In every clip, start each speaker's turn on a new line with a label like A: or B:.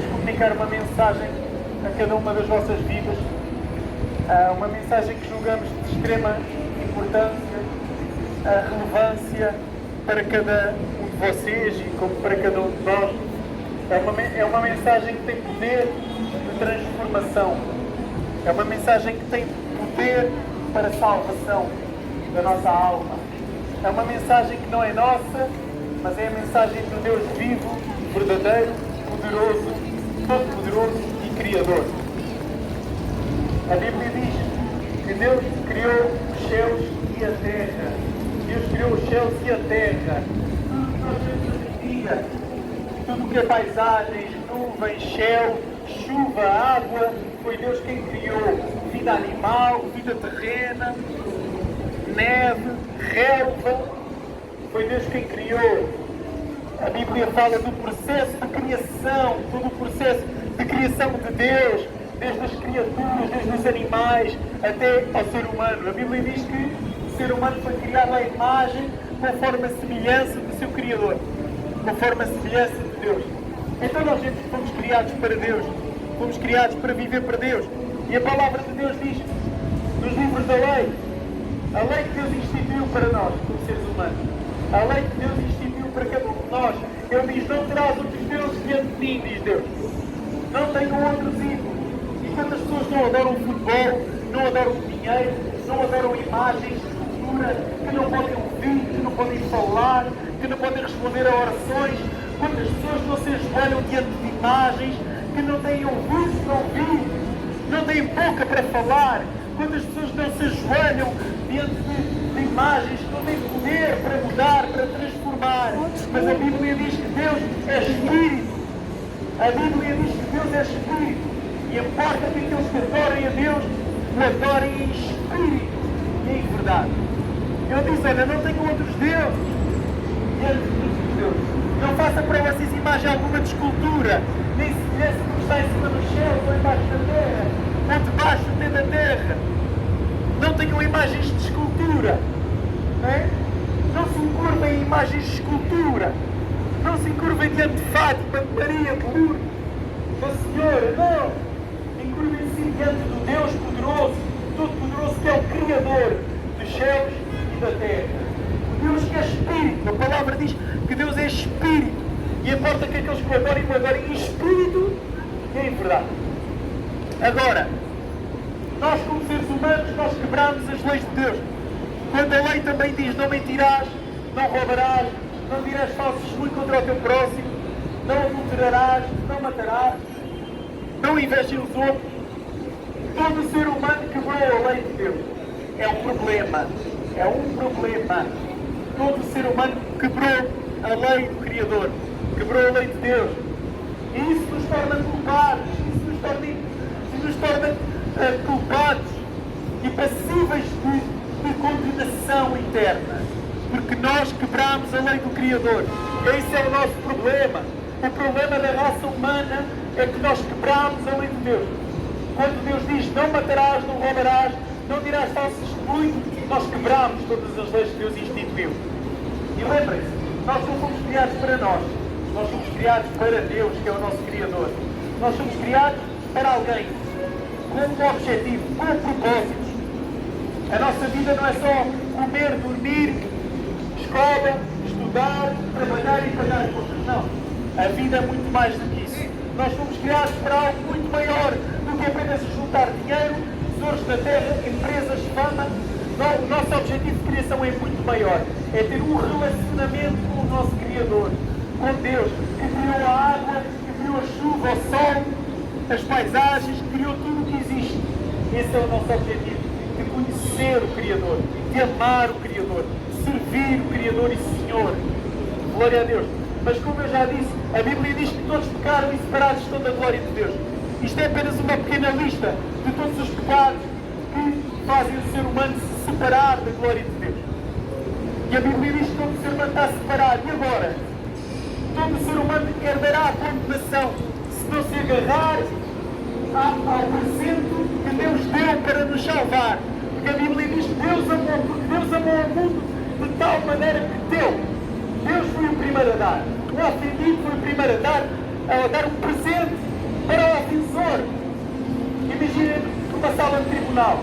A: queremos comunicar uma mensagem a cada uma das vossas vidas, uma mensagem que julgamos de extrema importância, relevância para cada um de vocês e como para cada um de nós. É uma mensagem que tem poder de transformação, é uma mensagem que tem poder para a salvação da nossa alma. É uma mensagem que não é nossa, mas é a mensagem do Deus vivo, verdadeiro, poderoso, todo-poderoso e Criador. A Bíblia diz que Deus criou os céus e a terra. Deus criou os céus e a terra. Tudo que nós vemos hoje em dia, tudo o que é paisagens, nuvens, céu, chuva, água, foi Deus quem criou. Vida animal, vida terrena, neve, relva, foi Deus quem criou. A Bíblia fala do processo de criação, todo o processo de criação de Deus, desde as criaturas, desde os animais, até ao ser humano. A Bíblia diz que o ser humano foi criado à imagem, conforme a semelhança do seu Criador, conforme a semelhança de Deus. Então nós fomos criados para Deus, fomos criados para viver para Deus. E a palavra de Deus diz, nos livros da lei, a lei que Deus instituiu para nós, como seres humanos, a lei que Deus instituiu para cada um de nós, Ele diz, não terás outros deuses diante de mim, diz Deus. Não tenham outros ídolos. E quantas pessoas não adoram futebol, não adoram dinheiro, não adoram imagens, cultura, que não podem ouvir, que não podem falar, que não podem responder a orações. Quantas pessoas não se ajoelham diante de imagens, que não têm ouvidos para ouvir, não têm boca para falar. Quantas pessoas não se ajoelham diante de imagens, que não têm poder para mudar, para transformar. Mas a Bíblia diz que Deus é Espírito. A Bíblia diz que Deus é Espírito. E importa que aqueles que adorem a Deus o adorem em Espírito e em verdade. Ele diz, Ana, não tenham outros deuses diante de Deus. Não faça para vocês imagem alguma de escultura, nem semelhança do que está em cima do céu, ou embaixo da terra, ou debaixo da terra. Não tenham imagens de escultura. Não é? Não se encurvem em imagens de escultura. Não se encurvem diante de Fátima, de Maria, de Lourdes, da Senhora. Não. Encurvem-se diante do Deus poderoso, todo-poderoso, que é o Criador dos céus e da terra. O Deus que é Espírito. A palavra diz que Deus é Espírito. E importa que aqueles que o adorem em Espírito e em verdade. Agora, nós como seres humanos, nós quebramos as leis de Deus. Quando a lei também diz não mentirás, não roubarás, não dirás falso testemunho contra o teu próximo, não adulterarás, não matarás, não invejes os outros. Todo ser humano quebrou a lei de Deus. É um problema. É um problema. Todo ser humano quebrou a lei do Criador. Quebrou a lei de Deus. E isso nos torna culpados. Isso nos torna culpados e passíveis de condenação eterna. Porque nós quebramos a lei do Criador. Esse é o nosso problema. O problema da raça humana é que nós quebramos a lei de Deus. Quando Deus diz não matarás, não roubarás, não dirás falso testemunho, nós quebramos todas as leis que Deus instituiu. E lembrem-se, nós não fomos criados para nós fomos criados para Deus, que é o nosso Criador. Nós somos criados para alguém, com um objetivo, com propósitos. A nossa vida não é só comer, dormir, escola, estudar, trabalhar e pagar as contas. Não. A vida é muito mais do que isso. Nós fomos criados para algo muito maior do que apenas juntar dinheiro, tesouros da terra, empresas, fama. O nosso objetivo de criação é muito maior. É ter um relacionamento com o nosso Criador, com Deus, que criou a água, que criou a chuva, o sol, as paisagens, que criou tudo o que existe. Esse é o nosso objetivo, de conhecer o Criador, de amar o Criador, de servir o Criador e Senhor. Glória a Deus. Mas como eu já disse, a Bíblia diz que todos pecaram e separados estão da glória de Deus. Isto é apenas uma pequena lista de todos os pecados que fazem o ser humano se separar da glória de Deus. E a Bíblia diz que todo ser humano está separado. E agora? Todo ser humano herdará a condenação se não se agarrar ao presente que Deus deu para nos salvar. Porque a Bíblia diz que Deus amou o mundo de tal maneira que Deus foi o primeiro a dar. O ofendido foi o primeiro a dar um presente numa sala de tribunal.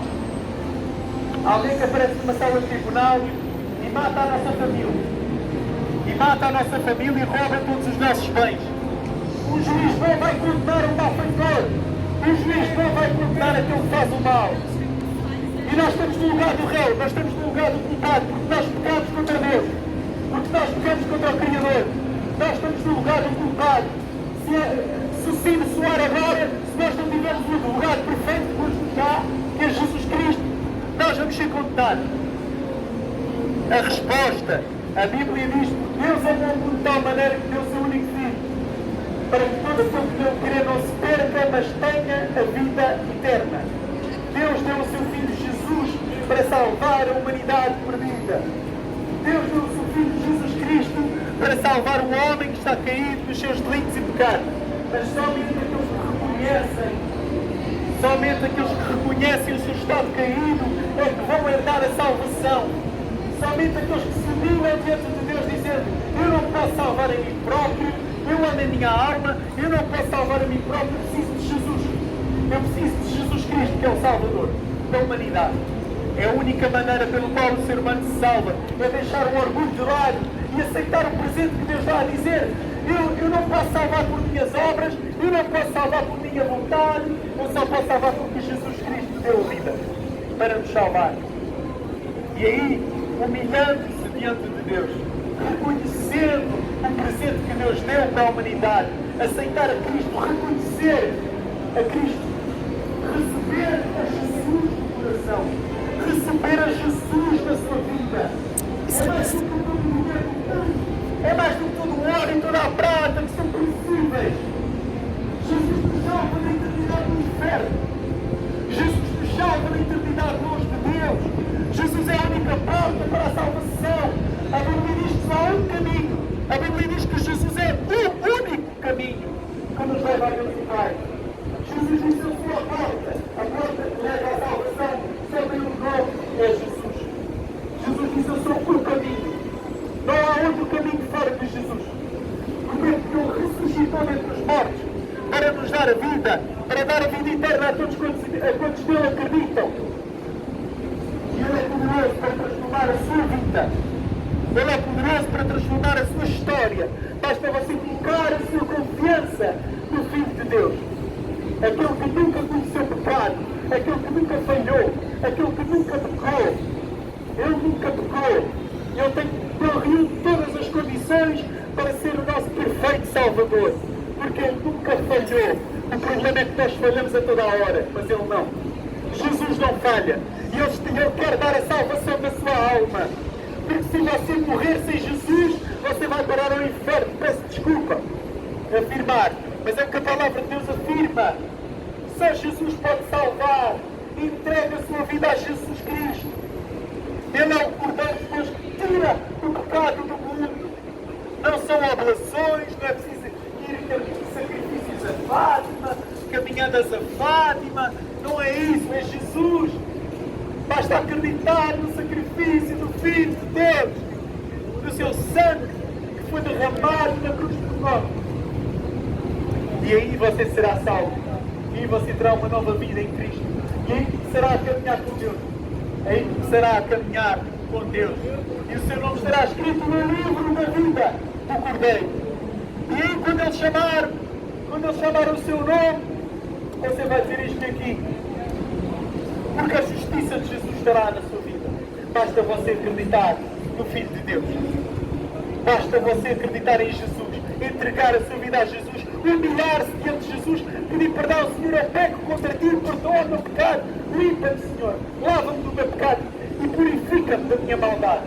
A: Alguém que aparece numa sala de tribunal e mata a nossa família. E mata a nossa família e rouba todos os nossos bens. O juiz não vai condenar o malfeitor. O juiz não vai condenar aquele que faz o mal. E nós estamos no lugar do réu, nós estamos no lugar do culpado, porque nós pecamos contra Deus. Porque nós pecamos contra o Criador. Nós estamos no lugar do culpado. Se o sino soar agora, se nós não tivermos o advogado perfeito que nos dá, que é Jesus Cristo, nós vamos ser condenados. A resposta, a Bíblia diz que Deus amou o mundo de tal maneira que deu o seu único filho, para que todo aquele que não querer não se perca, mas tenha a vida eterna. Deus deu o seu Filho Jesus para salvar a humanidade perdida. Deus deu o seu Filho Jesus Cristo para salvar o homem que está caído nos seus delitos e pecados. Mas somente aqueles que reconhecem o seu estado caído é que vão herdar a salvação. Somente aqueles que se digam diante de Deus dizendo: eu não posso salvar a mim próprio, eu amo a minha alma, eu não posso salvar a mim próprio, eu preciso de Jesus. Eu preciso de Jesus Cristo, que é o Salvador da humanidade. É a única maneira pelo qual o ser humano se salva. É deixar o orgulho de lado e aceitar o presente que Deus dá a dizer: eu não posso salvar por minhas obras, eu não posso salvar por minha vontade, eu só posso salvar porque Jesus Cristo deu a vida para nos salvar. E aí, humilhando-se diante de Deus, reconhecendo o presente que Deus deu para a humanidade, aceitar a Cristo, reconhecer a Cristo, receber a Jesus no coração, receber a Jesus na sua vida. É mais do que todo o dinheiro do mundo, é mais do que todo o ouro e toda a prata que são perecíveis. Jesus nos salva da eternidade do inferno. Jesus nos salva da eternidade longe de Deus. Jesus é a única porta para a salvação. A Bíblia diz que só há um caminho. A Bíblia diz que Jesus é o único caminho que nos leva a Deus e Pai. Jesus disse: eu sou a porta que leva à salvação, só tem um nome, é Jesus. Jesus disse: eu sou o caminho. Não há outro caminho fora de Jesus. Porque Ele ressuscitou dentre os mortos para nos dar a vida, para dar a vida eterna a todos quantos nele acreditam. E Ele é poderoso para transformar a sua vida. Ele é poderoso para transformar a sua história. Basta você colocar a sua confiança no Filho de Deus. Aquele que nunca conheceu pecado, aquele que nunca falhou, aquele que nunca pecou. Ele nunca pecou. Ele reúne todas as condições para ser o nosso perfeito Salvador. Porque Ele nunca falhou. O problema é que nós falhamos a toda a hora, mas Ele não. Jesus não falha. E Ele quer dar a salvação da sua alma. Porque se você morrer sem Jesus, você vai parar ao inferno. Peço desculpa afirmar, mas é o que a palavra de Deus afirma. Só Jesus pode salvar. Entregue a sua vida a Jesus Cristo. Ele é o Cordeiro de Deus que tira o pecado do mundo. Não são oblações, não é preciso ir a sacrifícios a Fátima, caminhadas a Fátima. Não é isso, é Jesus. Basta acreditar no sacrifício do Filho de Deus, do seu sangue que foi derramado na cruz por nós. E aí você será salvo. E aí você terá uma nova vida em Cristo. E aí começará a caminhar com Deus. Aí começará a caminhar com Deus. E o seu nome estará escrito no livro da vida do Cordeiro. E aí quando Ele chamar o seu nome, você vai dizer isto aqui. Porque a justiça de Jesus estará na sua vida. Basta você acreditar no Filho de Deus. Basta você acreditar em Jesus, entregar a sua vida a Jesus, humilhar-se diante de Jesus, pedir perdão: Senhor, eu peco contra ti, perdoa o meu pecado, limpa-me, Senhor, lava-me do meu pecado e purifica-me da minha maldade.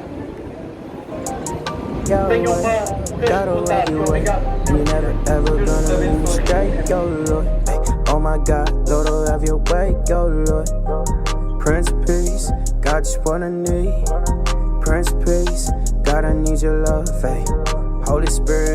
A: Tenham um resto de tarde. Obrigado.
B: You never ever gonna leave me straight, yo Lord. Oh my God, Lord, oh have your way, yo Lord. Prince of Peace, God, just what I need. Prince of Peace, God, I need your love, hey. Holy Spirit.